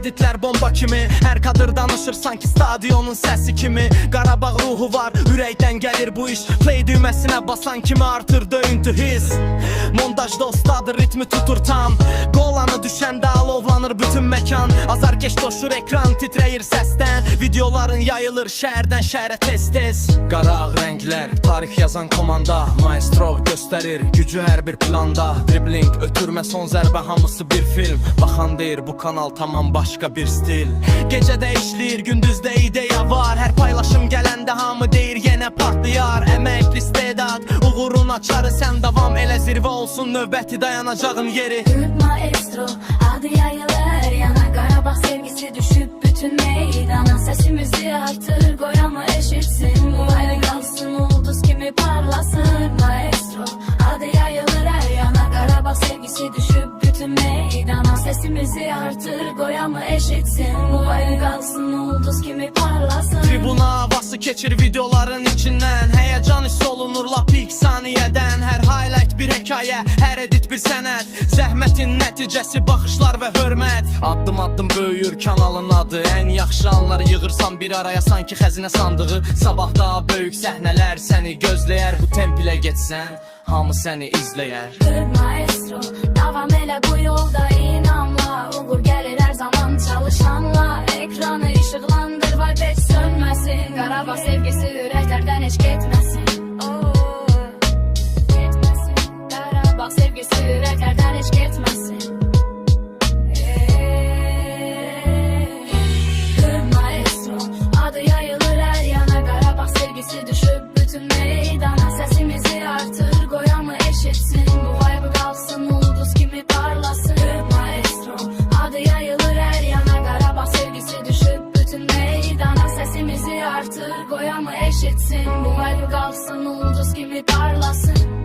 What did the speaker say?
editler bomba kimi, her kadr danışır sanki stadionun sesi kimi. Qarabağ ruhu var, ürəkdən gəlir bu iş. Play düyməsinə basan kimi artır döyüntü his. Montajda ustadır, ritmi tutur tam. Qolanı düşəndə alovlanır bütün məkan. Azarkeş doşur ekran, titrəyir səsdən. Videoların yayılır şəhərdən şəhərə tez-tez. Qara ağ rənglər, tarix yazan komanda. Maestro göstərir gücü hər bir planda. Dribbling, ötürmə, son zərbə, hamısı bir film. Baxan deyir bu kanal tamam başqa bir stil. Gecədə işləyir, gündüzdə ideya var. Hər paylaşım gələndə hamı deyir yenə partlayar. Əmək, istedad, uğurun açarı. Sən davam elə, zirvə olsun növbəti dayanacağın yeri. Türk maestro, adı yayılır yana. Qarabağ sevgisi düşüb bütün meydana. Sesimizi artır, qoyamı eşitsin. Bu ayrı qalsın, ulduz kimi parlasın. Maestro, adı yayılır hər yana. Qarabağ sevgisi düşüb bütün meydana. Sesimizi artır, qoyamı eşitsin. Bu ayrı qalsın, ulduz kimi parlasın. Tribuna havası keçir videoların içindən. Həyəcan hiss olunur lap ilk saniyədən. Hər highlight bir hekayə, hər edit bir sənət. Zəhmətin nəticəsi baxışlar və hörmət. Addım addım böyüyür kanalın adı. Ən yaxşı anları yığırsan bir araya sanki xəzinə sandığı. Sabah daha böyük səhnələr səni gözləyər. Bu temp ilə getsən, hamı səni izləyər. Türk maestro, davam elə bu yolda inanla. Uğur gəlir hər zaman çalışanla. Ekranı işıqlandır, vay heç sönməsin. Qarabağ sevgisi ürəklərdən heç getməsin. Getməsin. Qarabağ sevgisi ürəklərdən heç getməsin. Türk maestro, adı yayılır hər yana. Qarabağ sevgisi düşüb bütün meydana. Səsimizi artır, qoyamı eşitsin. Bu vibe qalsın, ulduz kimi parlasın. Türk maestro, adı yayılır hər yana. Qarabağ sevgisi düşüb bütün meydana. Səsimizi artır, qoyamı eşitsin. Bu vibe qalsın, ulduz kimi parlasın.